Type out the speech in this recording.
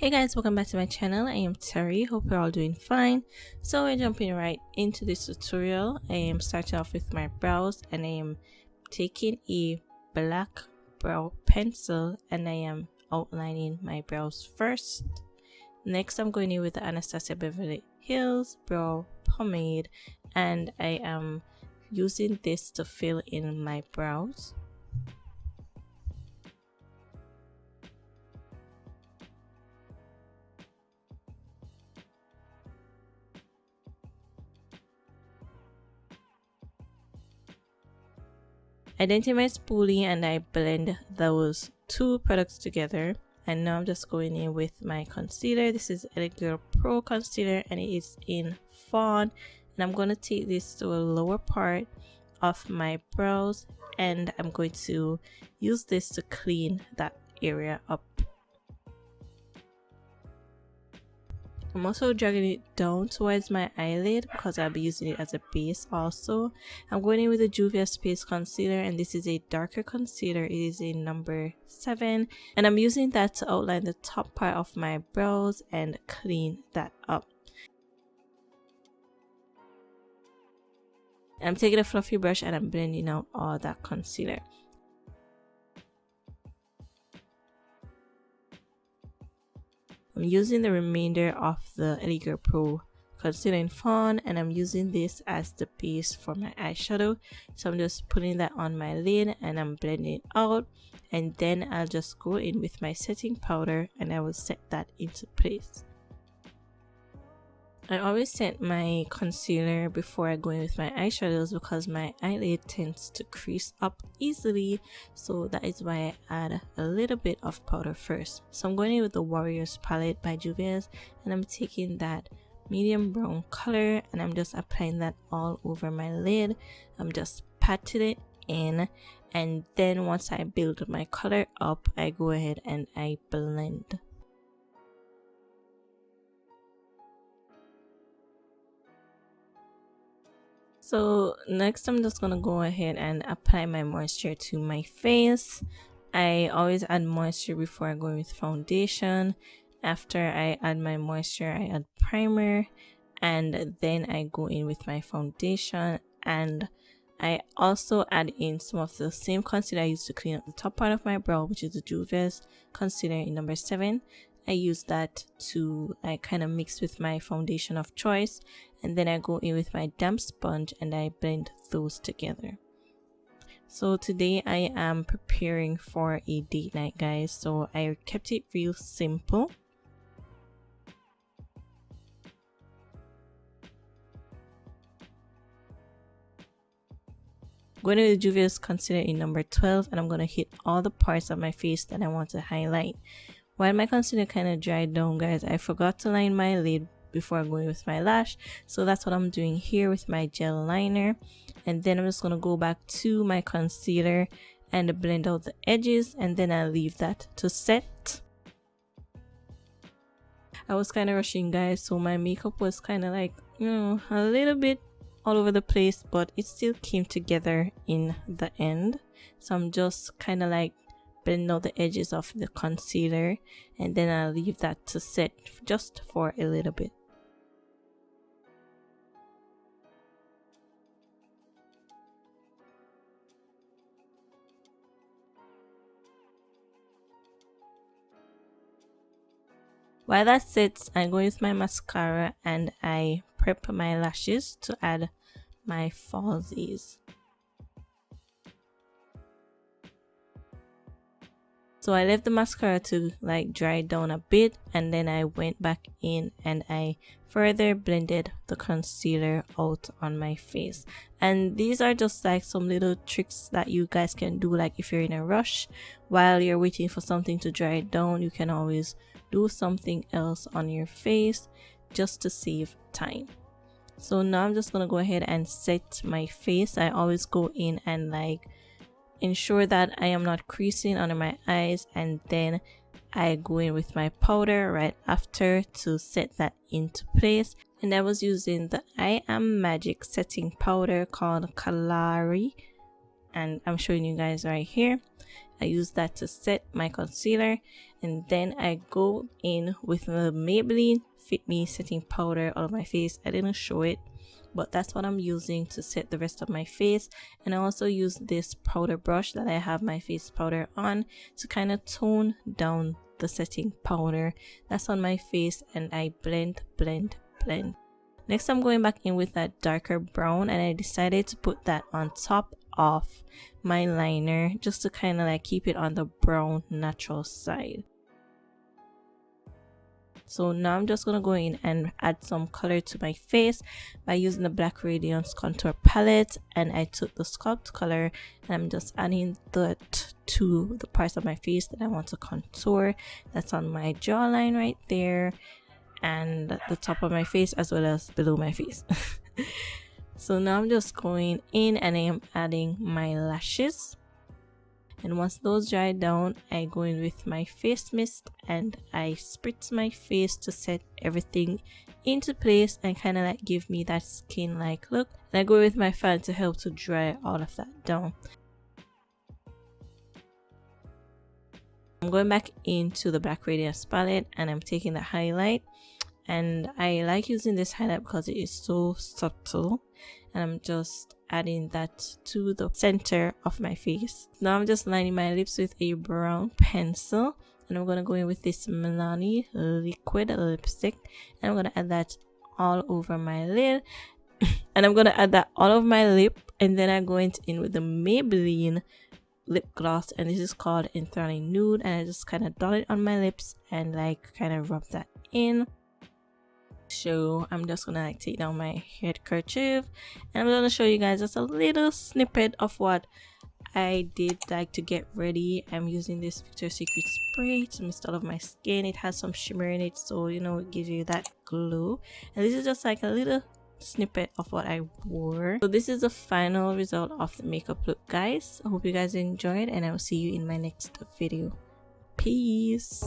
Hey guys, welcome back to my channel. I am Terry. Hope you're all doing fine. So we're jumping right into this tutorial. I am starting off with my brows and I am taking a black brow pencil and I am outlining my brows first. Next I'm going in with the Anastasia Beverly Hills brow pomade and I am using this to fill in my brows. I then take my spoolie and I blend those two products together, and now I'm just going in with my concealer. This is Ancor Pro concealer and it is in fawn, and I'm going to take this to a lower part of my brows and I'm going to use this to clean that area up. I'm also dragging it down towards my eyelid because I'll be using it as a base also. I'm going in with the Juvia Space Concealer and this is a darker concealer. It is a number 7 and I'm using that to outline the top part of my brows and clean that up. I'm taking a fluffy brush and I'm blending out all that concealer. I'm using the remainder of the Ancor Pro concealer in fawn and I'm using this as the base for my eyeshadow. So I'm just putting that on my lid and I'm blending it out, and then I'll just go in with my setting powder and I will set that into place. I always set my concealer before I go in with my eyeshadows because my eyelid tends to crease up easily, so that is why I add a little bit of powder first. So I'm going in with the Warriors palette by Juvia and I'm taking that medium brown color and I'm just applying that all over my lid. I'm just patting it in, and then once I build my color up, I go ahead and I blend. So next I'm just gonna go ahead and apply my moisture to my face. I always add moisture before I go in with foundation. After I add my moisture, I add primer and then I go in with my foundation, and I also add in some of the same concealer I used to clean up the top part of my brow, which is the Juvia's concealer in number 7. I use that to kind of mix with my foundation of choice, and then I go in with my damp sponge and I blend those together. So today I am preparing for a date night, guys, so I kept it real simple. Going with Juvia's concealer in number 12 and I'm going to hit all the parts of my face that I want to highlight. While my concealer kind of dried down, guys, I forgot to line my lid before going with my lash, so that's what I'm doing here with my gel liner. And then I'm just going to go back to my concealer and blend out the edges, and then I'll leave that to set. I was kind of rushing, guys, so my makeup was kind of like, a little bit all over the place, but it still came together in the end. So I'm just kind of like blend out the edges of the concealer, and then I'll leave that to set just for a little bit. While that sits, I'm going with my mascara and I prep my lashes to add my falsies. So I left the mascara to dry down a bit, and then I went back in and I further blended the concealer out on my face. And these are just some little tricks that you guys can do, if you're in a rush while you're waiting for something to dry down. You can always do something else on your face just to save time. So now I'm just gonna go ahead and set my face. I always go in and ensure that I am not creasing under my eyes, and then I go in with my powder right after to set that into place. And I was using the I Am Magic setting powder called Kalahari, and I'm showing you guys right here. I use that to set my concealer, and then I go in with the Maybelline Fit Me setting powder all over my face. I didn't show it, but that's what I'm using to set the rest of my face. And I also use this powder brush that I have my face powder on to kind of tone down the setting powder that's on my face, and I blend. Next, I'm going back in with that darker brown, and I decided to put that on top of my liner just to kind of like keep it on the brown natural side. So now I'm just going to go in and add some color to my face by using the Black Radiance contour palette, and I took the Sculpt color and I'm just adding that to the parts of my face that I want to contour. That's on my jawline right there, and the top of my face as well as below my face. So now I'm just going in and I am adding my lashes, and once those dry down, I go in with my face mist and I spritz my face to set everything into place and kind of like give me that skin like look, and I go with my fan to help to dry all of that down. I'm going back into the Black Radiance palette and I'm taking the highlight, and I like using this highlight because it is so subtle, and I'm just adding that to the center of my face. Now I'm just lining my lips with a brown pencil, and I'm going to go in with this Milani liquid lipstick, and I'm going to add that all over my lid and I'm going to add that all over my lip, and then I'm going in with the Maybelline lip gloss, and this is called Enthralling Nude, and I just kind of dot it on my lips and like kind of rub that in. So I'm just gonna like take down my handkerchief and I'm gonna show you guys just a little snippet of what I did like to get ready. I'm using this Victoria's Secret spray to mist all of my skin. It has some shimmer in it, so you know, it gives you that glow, and this is just like a little snippet of what I wore. So this is the final result of the makeup look, guys. I hope you guys enjoyed, and I will see you in my next video. Peace.